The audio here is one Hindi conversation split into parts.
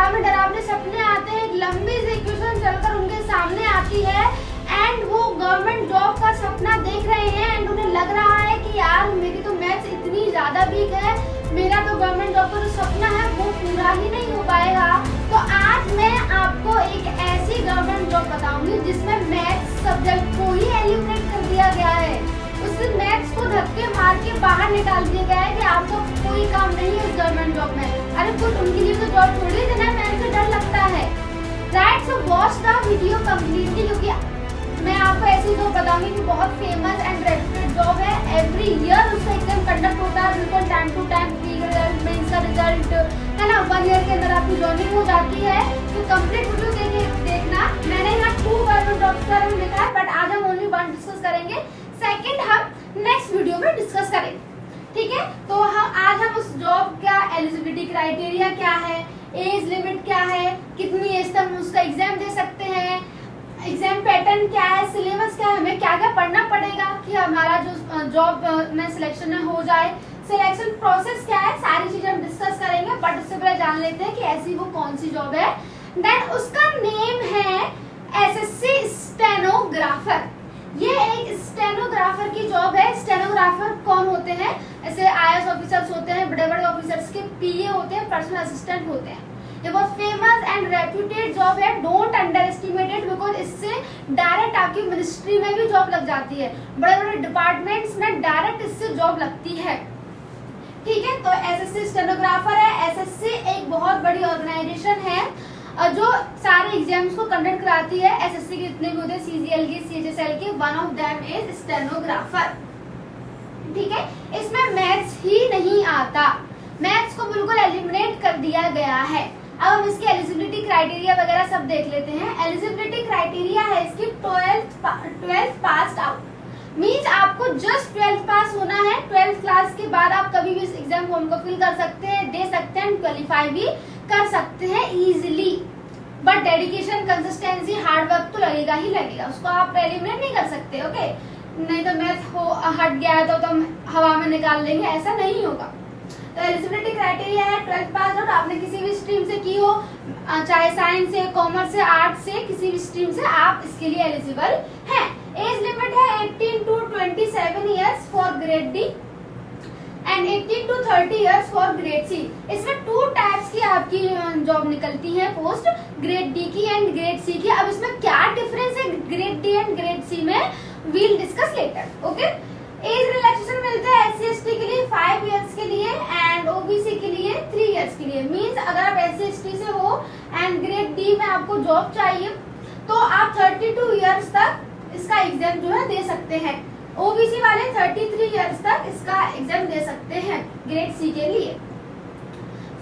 डरावने डरावने सपने आते हैं, एक लंबी सी इक्वेशन चलकर उनके सामने आती है एंड वो गवर्नमेंट जॉब का सपना देख रहे हैं एंड उन्हें लग रहा है कि यार मेरी तो मैथ्स इतनी ज़्यादा वीक है, मेरा तो गवर्नमेंट जॉब का जो सपना है वो पूरा ही नहीं हो पाएगा। तो आज मैं आपको एक ऐसी गवर्नमेंट जॉब बताऊंगी जिसमें मैथ्स सब्जेक्ट को ही एलिमिनेट कर दिया गया है, उससे मैथ्स को धक्के मार के बाहर निकाल दिया गया है कि आपको कोई काम नहीं है इस गवर्नमेंट जॉब में। अरे कुछ उनके लिए तो जॉब थोड़ी देना, मैथ्स से डर लगता है, right? So watch the video completely, क्योंकि मैं आपको ऐसी जॉब बताऊंगी कि बहुत फेमस एंड रेप्यूटेड जॉब है। एवरी ईयर उसका एग्जाम कंडक्ट होता है, बिल्कुल time to time, pre result, mains का रिजल्ट है ना, 1 ईयर के अंदर आपकी जॉइनिंग हो जाती है। तो कंप्लीट वीडियो देखना। मैंने यहाँ 2 गवर्नमेंट जॉब्स का नाम लिखा है, बट आज हम ओनली 1 डिस्कस करेंगे, सेकंड हम नेक्स्ट वीडियो में डिस्कस करेंगे, ठीक है? तो आज हम उस जॉब का एलिजिबिलिटी क्राइटेरिया क्या है, एज लिमिट क्या है, कितनी एज तक उसका एग्जाम दे सकते हैं, एग्जाम पैटर्न क्या है, सिलेबस क्या है, हमें क्या क्या पढ़ना पड़ेगा कि हमारा जो जॉब में सिलेक्शन में हो जाए, सिलेक्शन प्रोसेस क्या है, सारी चीजें हम डिस्कस करेंगे। बट उससे पहले जान लेते हैं कि ऐसी वो कौन सी जॉब है। देन उसका नेम है एसएससी स्टेनोग्राफर। ये एक स्टेनोग्राफर की जॉब है। स्टेनोग्राफर कौन होते हैं? ऐसे आईएएस ऑफिसर्स होते हैं, बड़े बड़े ऑफिसर्स के पीए होते हैं, पर्सनल असिस्टेंट होते हैं। ये बहुत फेमस एंड रेप्यूटेड जॉब है, don't under estimate it, because इससे डायरेक्ट आपकी मिनिस्ट्री में भी जॉब लग जाती है, बड़े बड़े डिपार्टमेंट्स में डायरेक्ट इससे जॉब लगती है, ठीक है? तो एसएससी स्टेनोग्राफर है। एसएससी एक बहुत बड़ी ऑर्गेनाइजेशन है जो सारे एग्जाम्स को कंडक्ट कराती है। एसएससी के जितने भी होते हैं, सीजीएल के, सीएचएसएल के, one of them is stenographer, ठीक है? इसमें मैथ्स ही नहीं आता, मैथ्स को बिल्कुल एलिमिनेट कर दिया गया है। अब हम इसकी एलिजिबिलिटी क्राइटेरिया वगैरह सब देख लेते हैं। एलिजिबिलिटी क्राइटेरिया है इसकी 12th पास आउट, मीन्स आपको जस्ट 12th पास होना है। 12th क्लास के बाद आप कभी भी इस एग्जाम फॉर्म को फिल कर सकते हैं, दे सकते हैं, क्वालिफाई भी कर सकते हैं easily. But dedication, consistency, hard work तो लगेगा ही लगेगा, उसको आप एलिमिनेट नहीं कर सकते, ओके? नहीं तो मैथ हट गया है तो हम हवा में निकाल लेंगे, ऐसा नहीं होगा। तो एलिजिबिलिटी क्राइटेरिया है 12th पास आउट, आपने किसी भी स्ट्रीम से की हो, चाहे साइंस से, कॉमर्स से, आर्ट से, किसी भी स्ट्रीम से आप इसके लिए एलिजिबल हैं। एज लिमिट है 18 to 27 years for grade D and 18 to 30 years for grade C. इसमें 2 टाइप्स की आपकी जॉब निकलती है पोस्ट, ग्रेड डी की एंड ग्रेड सी की। अब इसमें क्या डिफरेंस है grade D and grade C में, we'll discuss later, okay? Age relaxation मिलता है एससी एसटी के लिए 5 इयर्स के लिए एंड ओबीसी के लिए 3 इयर्स के लिए। मींस अगर आप एससी एसटी से हो एंड ग्रेड डी में आपको जॉब चाहिए तो आप 32 इयर्स तक इसका एग्जाम जो है दे सकते हैं। ओबीसी वाले 33 इयर्स तक इसका एग्जाम दे सकते हैं ग्रेड सी के लिए।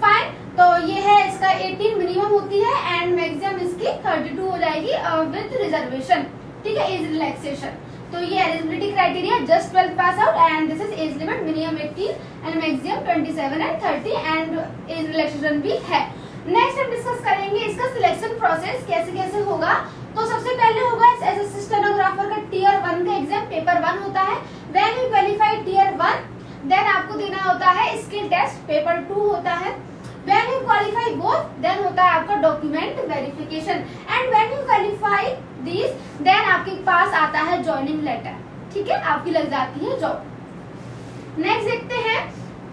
फाइन, तो ये है इसका 18 मिनिमम होती है एंड मैक्सिमम इसकी 32 हो जाएगी विद रिजर्वेशन, ठीक है? Age relaxation. तो ये eligibility criteria just 12th pass out and this is age limit minimum 18 and maximum 27 and 30 and age relaxation भी है। नेक्स्ट हम डिस्कस करेंगे इसका सिलेक्शन प्रोसेस कैसे कैसे होगा। तो सबसे पहले होगा एसएससी स्टेनोग्राफर का टियर 1 का एग्जाम, पेपर 1 होता है। When you qualify tier 1 then आपको देना होता है स्किल टेस्ट, पेपर 2 होता है। When you qualify both, then होता है आपका document verification and when you qualify these, then आपके पास आता है ज्वाइनिंग लेटर, ठीक है? आपकी लग जाती है जॉब। नेक्स्ट देखते हैं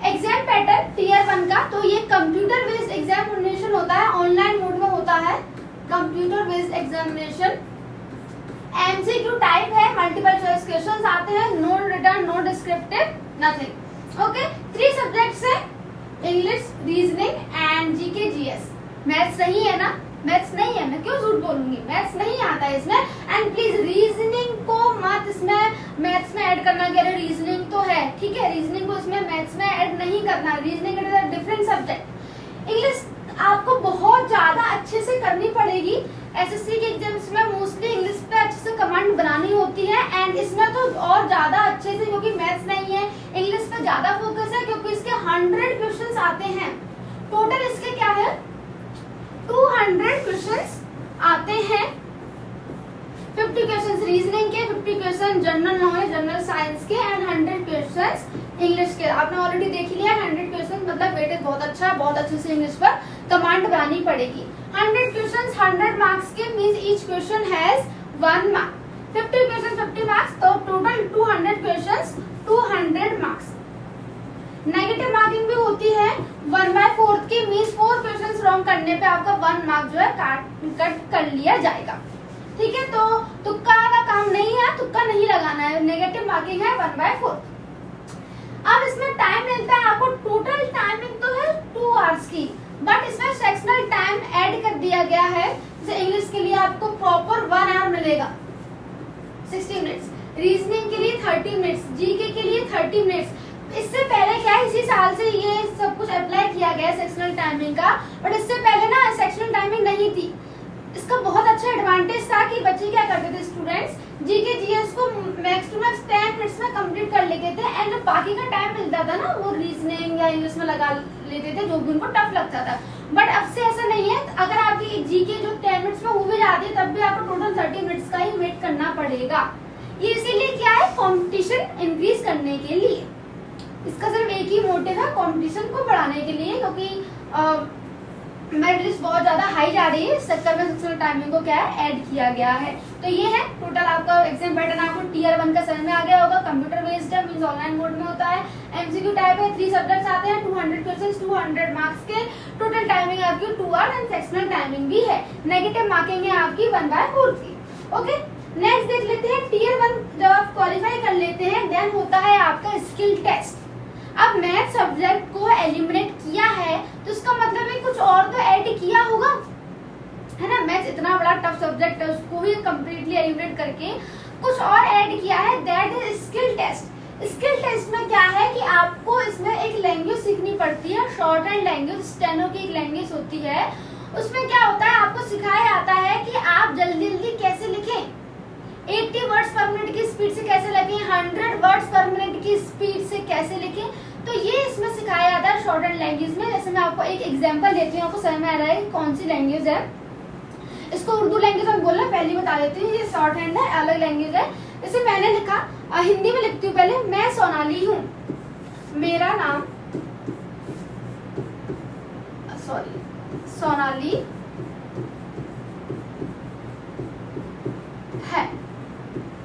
एग्जाम पैटर्न टियर 1 का। तो ये कंप्यूटर बेस्ड एग्जामिनेशन होता है, ऑनलाइन मोड में होता है computer based examination. MCQ type है, मल्टीपल चॉइस क्वेश्चंस आते हैं, no return, no descriptive, nothing, okay? 3 subjects है, English, reasoning and GK GS. Maths नहीं है ना? मैथ्स नहीं है, मैं क्यों झूठ बोलूंगी, मैथ्स नहीं आता है इसमें। एंड प्लीज रीजनिंग को मत इसमें मैथ्स में ऐड करना, कि अरे रीजनिंग तो है, ठीक है? रीजनिंग को इसमें मैथ्स में ऐड नहीं करना, reasoning is a different subject. English आपको बहुत ज्यादा अच्छे से करनी पड़ेगी। एसएससी के एग्जाम्स में मोस्टली इंग्लिश पे अच्छे से कमांड बनानी होती है एंड इसमें तो और ज्यादा अच्छे से, क्योंकि मैथ्स नहीं है, इंग्लिश पे ज्यादा फोकस है, क्योंकि इसके 100 क्वेश्चंस आते हैं। टोटल इसके क्या है 200 क्वेश्चंस आते हैं। 50 क्वेश्चंस रीजनिंग के, 50 question general knowledge, general science के एंड 100 क्वेश्चंस इंग्लिश के आपने ऑलरेडी देख लिया 100 क्वेश्चन, मतलब वेटेज बहुत अच्छा है, बहुत अच्छे से इंग्लिश पर कमांड बनानी पड़ेगी। 100 क्वेश्चन 100 मार्क्स के means each question has 1 mark, 50 question 50 marks, तो total 200 question 200 marks. Negative marking भी होती है 1/4 की, मींस 4 क्वेश्चन रॉन्ग करने पे आपका 1 मार्क जो है कट कर लिया जाएगा। ठीक है, तो तुक्का का काम नहीं है, तुक्का नहीं लगाना है, नेगेटिव मार्किंग है 1/4। अब इसमें टाइम मिलता है आपको, टोटल टाइमिंग तो है 2 आवर्स की, बट इसमें सेक्शनल टाइम ऐड कर दिया गया है। जैसे इंग्लिश के लिए आपको प्रॉपर 1 आवर मिलेगा 60 मिनट्स, रीजनिंग के लिए 30 मिनट्स, जीके के लिए 30 मिनट्स। इससे पहले क्या है, इसी साल से ये सब कुछ अप्लाई किया गया है सेक्शनल टाइमिंग का, बट इससे पहले ना सेक्शनल टाइमिंग नहीं थी। इसका बहुत अच्छा एडवांटेज था कि बच्चे क्या करते थे, स्टूडेंट्स जीके जीएस को मैक्स टू मैक्स 10 मिनट्स में कंप्लीट कर लेते थे, एंड बाकी का टाइम मिलता था ना वो रीजनिंग या इंग्लिश में लगा लेते थे जो भी उनको टफ लगता था। बट अब से ऐसा नहीं है, अगर आपकी जीके जो 10 मिनट्स में हो भी जाती है तब भी आपको टोटल 30 मिनट्स का ही वेट करना पड़ेगा। ये इसीलिए क्या है, कंपटीशन इंक्रीज करने के लिए। इसका सिर्फ एक ही मोटिव है, कंपटीशन को बढ़ाने के लिए, क्योंकि मेरिट लिस्ट बहुत ज्यादा हाई जा रही है, इस चक्कर में सेक्शनल टाइमिंग को क्या है ऐड किया गया है। तो ये है टोटल आपका एग्जाम पैटर्न, आपको टियर 1 का समझ में आ गया होगा। कंप्यूटर बेस्ड है, मींस ऑनलाइन मोड में होता है, एमसीक्यू टाइप है, 3 सब्जेक्ट्स आते हैं, 200 क्वेश्चंस 200 मार्क्स के, टोटल टाइमिंग आपकी 2 आवर एंड सेक्शनल टाइमिंग भी है। नेगेटिव मार्किंग है आपकी 1/4 की। ओके, नेक्स्ट देख लेते हैं टियर 1 जब आप क्वालिफाई कर लेते हैं देन होता है आपका स्किल टेस्ट। अब मैथ सब्जेक्ट को एलिमिनेट किया है तो इसका मतलब है कुछ और तो ऐड किया होगा, है ना। मैथ इतना बड़ा टफ सब्जेक्ट है, उसको भी कंप्लीटली एलिमिनेट करके कुछ और ऐड किया है, that is skill test. Skill test में क्या है कि आपको इसमें एक लैंग्वेज सीखनी पड़ती है, शॉर्ट हैंड लैंग्वेज, स्टेनो की एक लैंग्वेज होती है। उसमें क्या होता है, आपको सिखाया जाता है कि आप जल्दी जल्दी कैसे लिखें, 80 वर्ड्स पर मिनट की स्पीड से कैसे लिखें, 100 वर्ड्स पर मिनट की स्पीड से कैसे लिखें, तो ये इसमें सिखाया जाता है शॉर्ट हैंड लैंग्वेज में। जैसे मैं आपको एक एग्जांपल देती हूँ, आपको समझ में आ रहा है कौन सी लैंग्वेज है। इसको उर्दू लैंग्वेज में बोलना, पहले बता देती हूँ, ये शॉर्ट हैंड है, अलग लैंग्वेज है। जैसे मैंने लिखा, हिंदी में लिखती हूँ पहले, मैं सोनाली हूँ, मेरा नाम सोनाली है,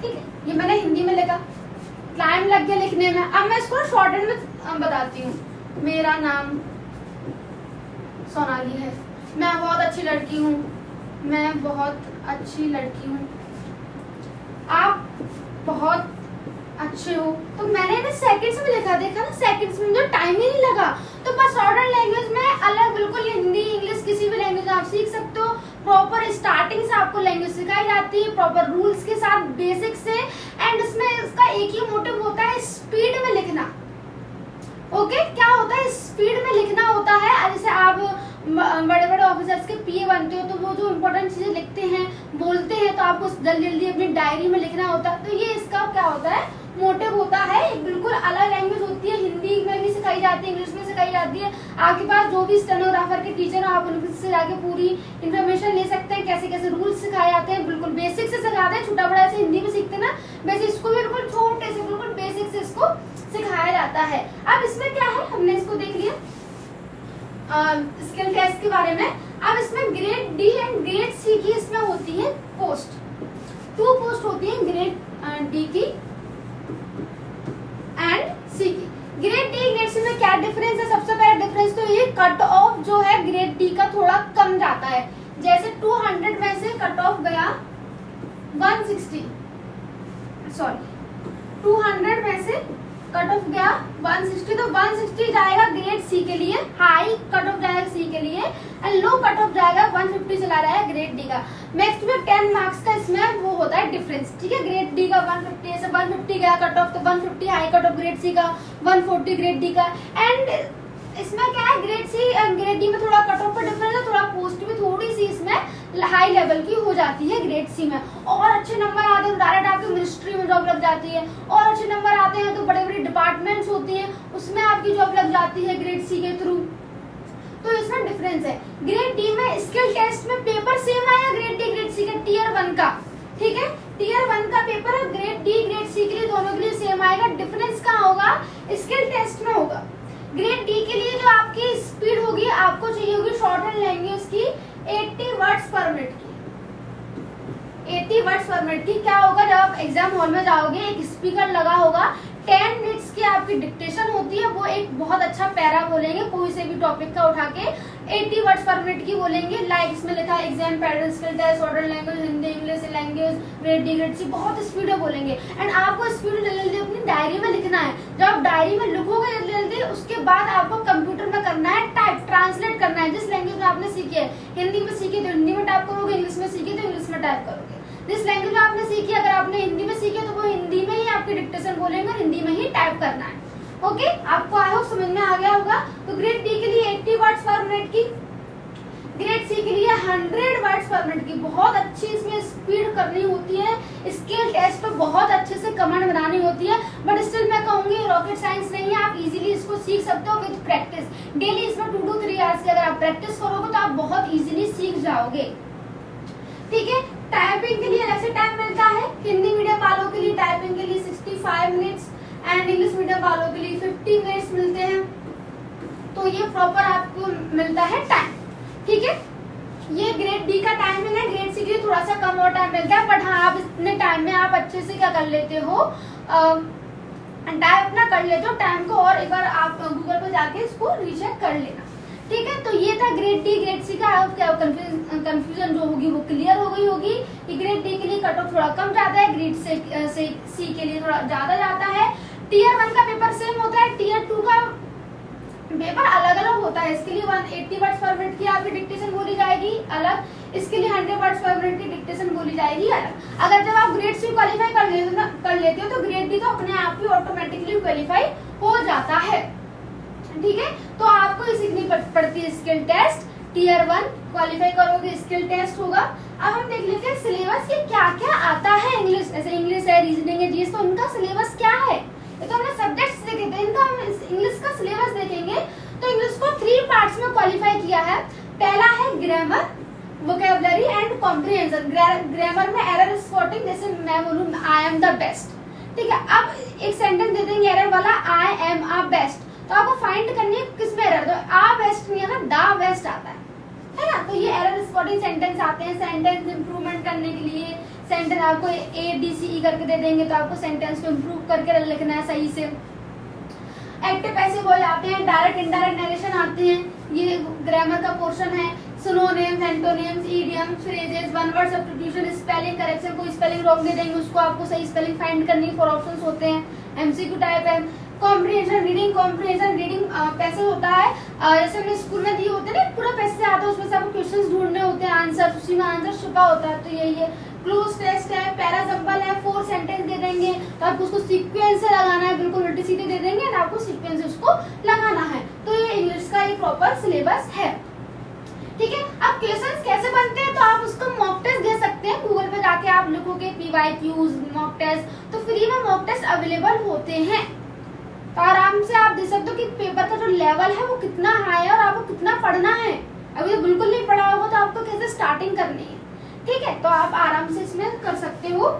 ठीक है, ये मैंने हिंदी में लिखा, टाइम लग गया लिखने में। अब मैं इसको शॉर्ट हैंड में बताती हूँ, मेरा नाम सोनाली है, मैं बहुत अच्छी लड़की हूँ, मैं बहुत अच्छी लड़की हूँ, आप बहुत अच्छे हो। तो मैंने ना सेकंड्स में लिखा, देखा ना, सेकंड्स में जो टाइम ही नहीं लगा। तो बस शॉर्ट हैंड लैंग्वेज में अलग बिल्कुल हिंदी इंग्लिश किसी भी लैंग्वेज आप सीख सकते हो। प्रॉपर स्टार्टिंग से आपको लैंग्वेज सिखाई जाती है, प्रॉपर रूल्स के साथ, बेसिक से, एंड इसमें इसका एक ही मोटिव होता है, स्पीड में लिखना। ओके, क्या होता है, स्पीड में लिखना होता है। जैसे आप बड़े बड़े ऑफिसर्स के पीए बनते हो तो वो जो इम्पोर्टेंट चीजें लिखते हैं, बोलते हैं, तो आपको जल्दी जल्दी अपनी डायरी में लिखना होता है। तो ये इसका क्या होता है, मोटिव होता है। बिल्कुल अलग लैंग्वेज होती है, हिंदी में भी सिखाई जाती है, इंग्लिश में सिखाई जाती है। आपके पास जो भी स्टेनोग्राफर के टीचर हो, आप उनसे जाके पूरी इन्फॉर्मेशन ले सकते हैं, कैसे कैसे रूल्स सिखाए जाते हैं, बिल्कुल बेसिक से सिखाते हैं। छोटा बड़ा ऐसे हिंदी में सीखते ना, वैसे इसको भी बिल्कुल छोटे से बिल्कुल बेसिक से इसको सिखाया जाता है। अब इसमें क्या है, हमने इसको देख लिया स्किल टेस्ट के बारे में। अब इसमें grade D and grade C की इसमें होती है पोस्ट, 2 पोस्ट होती है, ग्रेड डी की एंड सी की। ग्रेड डी ग्रेड सी में क्या डिफरेंस है, सबसे पहला डिफरेंस तो ये कट ऑफ जो है ग्रेड डी का थोड़ा कम जाता है। जैसे 200 में से कट ऑफ गया 160, सॉरी 200 में से कट ऑफ गया 160, तो 160 जाएगा ग्रेड सी के लिए, हाई कट ऑफ जाएगा सी के लिए, एंड लो कट ऑफ जाएगा 150 चला रहा है ग्रेड डी का। नेक्स्ट में 10 मार्क्स का इसमें वो होता है डिफरेंस, ठीक है। ग्रेड डी का 150 से 150 गया कट ऑफ, तो 150 high cut off grade C का, 140 ग्रेड डी का। एंड इसमें क्या है, ग्रेड सी ग्रेड डी में थोड़ा कट ऑफ का डिफरेंस है, थोड़ा पोस्ट भी थोड़ी सी इसमें हाई लेवल की हो जाती है ग्रेड सी में। और अच्छे नंबर आते हैं तो डायरेक्ट आपकी मिनिस्ट्री में जॉब लग जाती है, और अच्छे नंबर आते हैं तो बड़े बड़े डिपार्टमेंट्स होती हैं, उसमें आपकी जॉब लग जाती है ग्रेड सी के थ्रू। तो इसमें डिफरेंस है। ग्रेड डी में स्किल टेस्ट में पेपर सेम आया ग्रेड डी ग्रेड सी का टियर 1 का, ठीक है। टीयर 1 का पेपर और ग्रेड डी ग्रेड सी के लिए दोनों के लिए सेम आएगा। डिफरेंस कहाँ होगा? स्किल टेस्ट में होगा। ग्रेड डी के लिए जो आपकी स्पीड होगी, आपको चाहिए होगी शॉर्ट हैंड लैंग्वेज की 80 वर्ड्स पर मिनट की। 80 वर्ड्स पर मिनट की। क्या होगा, जब आप एग्जाम हॉल में जाओगे, एक स्पीकर लगा होगा, 10 मिनट्स की आपकी डिक्टेशन होती है, वो एक बहुत अच्छा पैरा बोलेंगे कोई से भी टॉपिक का उठा के, 80 वर्ड्स पर मिनट की बोलेंगे। लाइक इसमें लिखा है exam pattern, skill test, order language, Hindi, English language, grade D grade C, बहुत स्पीड में बोलेंगे। एंड आपको स्पीड जल्दी जल्दी अपनी डायरी में लिखना है। जब आप डायरी में लिखोगे जल्दी जल्दी, उसके बाद आपको कंप्यूटर में करना है टाइप, ट्रांसलेट करना है। जिस लैंग्वेज में आपने सीखी है, हिंदी में सीखी तो हिंदी में टाइप करोगे, इंग्लिश में सीखी तो इंग्लिश में टाइप करोगे। जिस लैंग्वेज आपने सीखी, अगर आपने हिंदी में सीखी तो वो हिंदी में ही आपकी डिक्टेशन बोलेंगे और हिंदी में ही टाइप करना है। ओके, आपको आई होप समझ में आ गया होगा। तो ग्रेड डी के लिए 80 वर्ड्स पर मिनट की, ग्रेड सी के लिए 100 वर्ड्स पर मिनट की। बहुत अच्छी इसमें स्पीड करनी होती है। स्किल टेस्ट पे बहुत अच्छे से कमेंट बनानी होती है, बट स्टिल मैं कहूंगी रॉकेट साइंस नहीं है, आप इजीली इसको सीख सकते हो विद प्रैक्टिस। डेली इसमें 2 to 3 आवर्स की अगर आप प्रैक्टिस करोगे तो आप बहुत इजीली सीख जाओगे। ठीक है। टाइपिंग के लिए अलग से टाइम मिलता है। हिंदी मीडियम वालों के लिए टाइपिंग के लिए 65 मिनट्स एंड इंग्लिश मीडियम वालों के लिए 50 मिनट्स मिलते हैं। तो ये प्रॉपर आपको मिलता है टाइम। ठीक है, ये ग्रेड डी का टाइमिंग है। ग्रेड सी के लिए थोड़ा सा कम और टाइम मिलता है, बट हाँ आप इतने टाइम में आप अच्छे से क्या कर लेते हो, टाइप ना कर लेते हो टाइम को, और एक बार आप गूगल पर जाके इसको रीचेक कर लेना। ठीक है, तो ये था ग्रेड डी ग्रेड सी का। क्या कंफ्यूजन जो होगी वो क्लियर हो गई होगी कि ग्रेड डी के लिए कट ऑफ थोड़ा कम जाता है, ग्रेड से सी के लिए थोड़ा ज्यादा जाता है। टीयर 1 का पेपर सेम होता है, टीयर 2 का पेपर अलग अलग होता है। इसके लिए 180 वर्ड्स पर मिनट की आपकी डिक्टेशन बोली जाएगी अलग, इसके लिए 100 वर्ड्स पर मिनट की डिक्टेशन बोली जाएगी अलग। अगर जब आप ग्रेड सी क्वालिफाई कर लेते हो तो ग्रेड डी तो अपने आप ही ऑटोमेटिकली क्वालिफाई हो जाता है। ठीक है, तो आपको ही सीखनी पड़ती है स्किल टेस्ट। टीयर 1 क्वालिफाई करोगे, स्किल टेस्ट होगा। अब हम देख लेते हैं सिलेबस ये क्या क्या आता है। इंग्लिश, ऐसे इंग्लिश है, रीजनिंग है, जीएस, तो उनका सिलेबस क्या है। ये तो हमने सब्जेक्ट्स देखे थे, इनका हम इंग्लिश का सिलेबस देखेंगे। तो इंग्लिश को 3 पार्ट्स में क्वालिफाई किया है। पहला है grammar, vocabulary and comprehension. Grammar में एरर स्पॉटिंग, जैसे मैं बोलूं आई एम द बेस्ट। ठीक है, अब एक सेंटेंस दे देंगे एरर वाला, आई एम अ बेस्ट, तो आपको फाइंड करनी है किसमें एरर। तो आ बेस्ट नहीं है ना, दा बेस्ट आता है ना। तो ये एरर स्पॉटिंग सेंटेंस आते हैं। सेंटेंस इंप्रूवमेंट करने के लिए सेंटेंस आपको ABCE करके दे देंगे, तो आपको सेंटेंस को इम्प्रूव करके लिखना है सही से। एक्टिव पैसिव वॉइस आते हैं, डायरेक्ट इनडायरेक्ट नरेशन आते हैं, ये ग्रामर का पोर्शन है। Synonyms, antonyms, idioms, phrases, one word substitution, spelling correction, कोई स्पेलिंग रॉन्ग दे देंगे उसको आपको सही स्पेलिंग फाइंड करनी है। 4 ऑप्शंस होते हैं, MCQ टाइप है। Comprehension, reading comprehension, reading passage होता है, जैसे हमने स्कूल में दिए होते हैं ना, पूरा पैसेज आता है, उसमें से आपको क्वेश्चंस ढूंढने होते हैं, आंसर उसी में आंसर छुपा होता है। तो यही है। क्लोज टेस्ट है, पैराजम्बल है, 4 सेंटेंस दे देंगे, तो आपको उसको सीक्वेंस से लगाना है, बिल्कुल उल्टी सीधे दे देंगे और आपको सीक्वेंस से उसको लगाना है। तो ये इंग्लिश का एक प्रॉपर सिलेबस है। ठीक है, अब क्वेश्चंस कैसे बनते हैं, तो आप उसको मॉक टेस्ट दे सकते हैं। गूगल पे जाके आप लिखोगे PYQs मॉक टेस्ट, तो फ्री में मॉक टेस्ट अवेलेबल होते हैं। तो आराम से आप देख सकते हो कि पेपर का जो लेवल है वो कितना हाई है और आपको कितना पढ़ना है। अभी तो बिल्कुल नहीं पढ़ा होगा तो आपको कैसे स्टार्टिंग करनी है। ठीक है, तो आप आराम से इसमें कर सकते हो।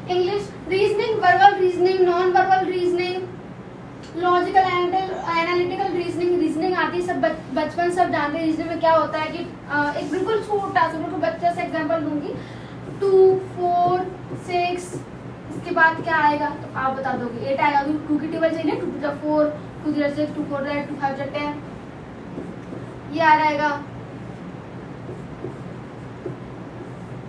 English reasoning, verbal reasoning, non verbal reasoning, logical analytical reasoning. Reasoning आती है, सब बचपन सब जानते हैं रीजनिंग में क्या होता है कि एक बिल्कुल छोटा सा बिल्कुल बच्चा से एग्जांपल दूंगी, 2, 4, 6, इसके बाद क्या आएगा तो आप बता दोगे। 8 आएगा, 2 की टेबल चाहिए, 2 to 4, 2 0 6, 2 4 8, 2 5 10, ये आ जाएगा।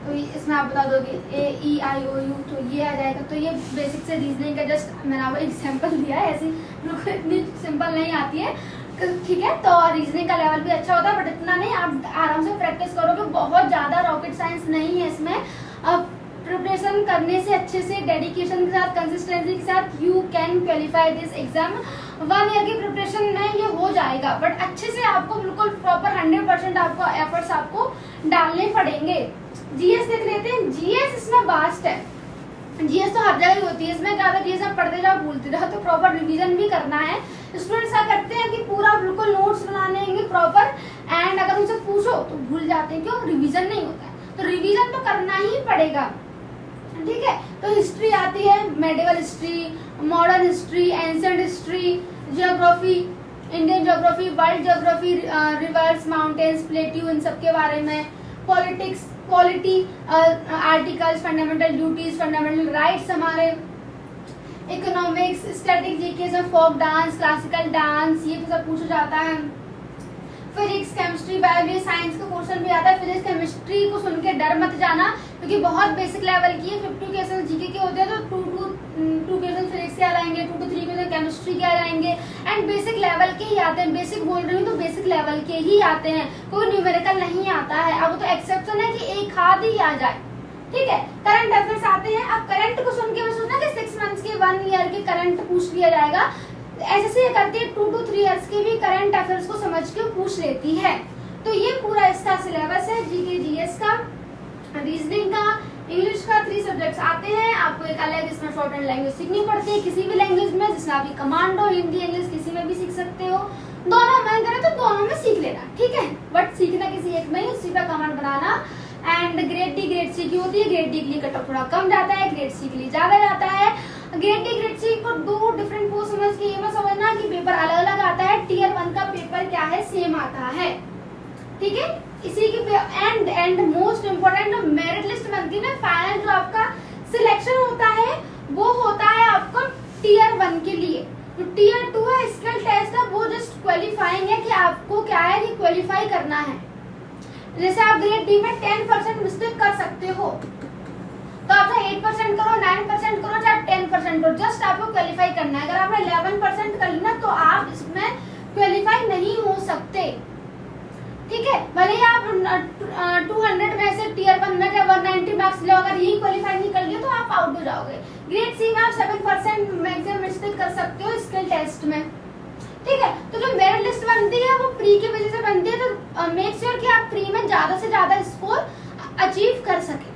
तो इसमें आप बता दोगे AEIOU, तो ये आ जाएगा। तो ये बेसिक से रीजनिंग का जस्ट मैंने आपको एग्जाम्पल दिया है, ऐसी बिल्कुल इतनी सिंपल नहीं आती है। ठीक है, तो रीजनिंग का लेवल भी अच्छा होता है, बट इतना नहीं, आप आराम से प्रैक्टिस करोगे। बहुत ज्यादा रॉकेट साइंस नहीं है इसमें। अब प्रिपरेशन करने से, अच्छे से डेडिकेशन के साथ, कंसिस्टेंसी के साथ you can qualify this exam. 1 year की प्रिपरेशन में ये हो जाएगा, बट अच्छे से आपको बिल्कुल प्रॉपर 100% आपको एफर्ट्स आपको डालने पड़ेंगे। जीएस देख लेते हैं। जीएस इसमें वास्ट है, जीएस तो हर जगह ही होती है। इसमें ज्यादा जीएस आप पढ़ते जाओ भूलते जाओ, तो प्रॉपर रिवीजन भी करना है। स्टूडेंट्स क्या करते हैं कि पूरा बिल्कुल नोट्स बनाने प्रॉपर, एंड अगर उनसे पूछो तो भूल जाते हैं, क्यों, रिवीजन नहीं होता है। तो रिवीजन तो करना ही पड़ेगा, ठीक है। तो हिस्ट्री आती है, medieval history, modern history, ancient history, geography, Indian geography, world geography, rivers, mountains, plateau, इन सब के बारे में, politics, polity, articles, fundamental duties, fundamental rights हमारे, इकोनॉमिक्स, स्टैटिक जीके में फोक डांस, क्लासिकल डांस, ये सब पूछा जाता है। फिजिक्स, केमिस्ट्री, बायोलॉजी, साइंस का क्वेश्चन भी आता है। फिजिक्स केमिस्ट्री को सुन के डर मत जाना, क्योंकि बहुत बेसिक लेवल की है। 50 क्वेश्चन जीके के होते हैं, तो 2 क्वेश्चन फिजिक्स के आ जाएंगे, 2 to 3 क्वेश्चन केमिस्ट्री के आ जाएंगे, एंड बेसिक लेवल के ही आते हैं। बेसिक बोल रही हूँ तो बेसिक लेवल के ही आते हैं, कोई न्यूमेरिकल नहीं आता है। अब तो एक्सेप्शन है कि एक हाथ ही आ जाए, ठीक है। करंट अफेयर्स आते हैं। अब करंट को सुन के सोचना कि 6 मंथ्स के 1 ईयर के करंट पूछ लिया जाएगा। ऐसे ये करती है 2 to 3 इयर्स के भी करंट अफेयर्स को समझ के पूछ लेती है। तो ये पूरा इसका सिलेबस है, जीके जीएस का, रीजनिंग का, इंग्लिश का। 3 सब्जेक्ट्स आते हैं। आपको एक अलग इसमें शॉर्ट हैंड लैंग्वेज सीखनी पड़ती है, किसी भी लैंग्वेज में, जिसमें आप कमांड हो, हिंदी, इंग्लिश, किसी में भी सीख सकते हो। दोनों मन करे तो दोनों में सीख लेना, ठीक है। बट सीखना किसी एक में ही, उसी का कमांड बनाना। And grade D, grade C की होती है। ग्रेड डी के लिए कट ऑफ थोड़ा कम जाता है, ग्रेड सी के लिए ज्यादा जाता है। ग्रेड डी, ग्रेड सी को 2 डिफरेंट पोस्ट समझ के ये मत समझना कि पेपर अलग अलग आता है। टीयर 1 का पेपर क्या है, सेम आता है, ठीक है। इसी के एंड मोस्ट इम्पोर्टेंट जो मेरिट लिस्ट बनती है ना, फाइनल जो आपका सिलेक्शन होता है, वो होता है आपका टीयर 1 के लिए। तो टीयर 2 है, स्किल टेस्ट है, वो जस्ट क्वालिफाइंग है कि आपको क्या है कि क्वालिफाई करना है। जैसे आप ग्रेड डी में 10% मिस्टेक कर सकते हो, तो आप चाहे 8% करो, 9% करो, चाहे 10% करो, जस्ट आपको क्वालिफाई करना है। अगर आपने 11% कर लिया तो आप इसमें क्वालिफाई नहीं हो सकते, ठीक है। भले ही आप 200 में से टीयर 1 में 190 मार्क्स लो, अगर यही क्वालिफाई नहीं कर लिया तो आप आउट हो जाओगे। ग्रेड सी में आप 7% मैक्सिमम मिस्टेक कर सकते हो स्किल टेस्ट में, ठीक है। तो जो मेरिट लिस्ट बनती है वो प्री की वजह से बनती है, तो मेक श्योर कि आप प्री में ज्यादा से ज्यादा स्कोर अचीव कर सके।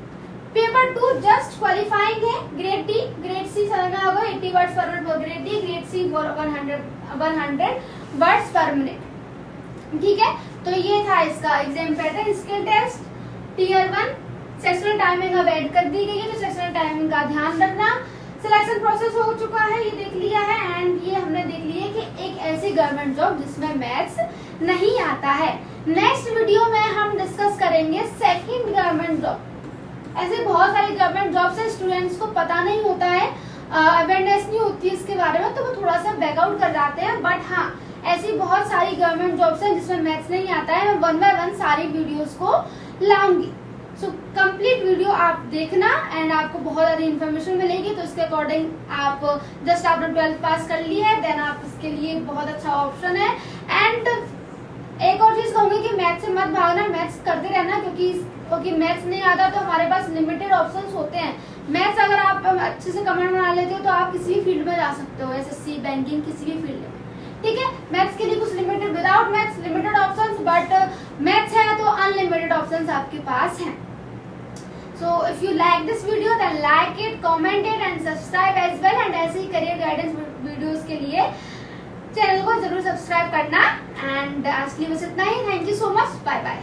पेपर 2 जस्ट क्वालिफाइंग है। ग्रेड डी, ग्रेड सी समझना होगा, 80 words per minute for grade D, grade C 100 words per minute, ठीक है। तो ये था इसका exam pattern. Skill test tier 1, sectional timing अब ऐड कर दी गई है, तो सेक्शनल टाइमिंग का ध्यान रखना। सिलेक्शन प्रोसेस हो चुका है, ये देख लिया है। एंड ये हमने देख लिया है कि एक ऐसी गवर्नमेंट जॉब जिसमें मैथ्स नहीं आता है। नेक्स्ट वीडियो में हम डिस्कस करेंगे सेकंड गवर्नमेंट जॉब। ऐसे बहुत सारी गवर्नमेंट जॉब से स्टूडेंट्स को पता नहीं होता है, अवेयरनेस नहीं होती है इसके बारे में, तो वो थोड़ा सा बैकआउट कर जाते हैं। बट हाँ, ऐसी बहुत सारी गवर्नमेंट जॉब्स हैं जिसमें मैथ्स नहीं आता है। मैं 1 by 1 सारी वीडियोस को लाऊंगी। सो कंप्लीट वीडियो आप देखना एंड आपको बहुत सारी इन्फॉर्मेशन मिलेगी। तो इसके अकॉर्डिंग आप जस्ट आपने 12th पास कर ली है, देन आप इसके लिए बहुत अच्छा ऑप्शन है। एंड एक और चीज कहूंगी कि मैथ्स से मत भागना, मैथ्स करते रहना, क्योंकि मैथ्स नहीं आता तो हमारे पास लिमिटेड ऑप्शंस होते हैं। मैथ्स अगर आप अच्छे से कमांड बना लेते हो तो आप किसी भी फील्ड में जा सकते हो, एसएससी, बैंकिंग, किसी भी फील्ड में, ठीक है। मैथ्स के लिए कुछ limited, without maths limited options, but maths है तो अनलिमिटेड ऑप्शंस आपके पास हैं। So if you like this video then like it, comment it and subscribe as well। and ऐसे ही करियर गाइडेंस वीडियोस के लिए चैनल को जरूर सब्सक्राइब करना। एंड आज के लिए बस इतना ही। Thank you so much, bye bye.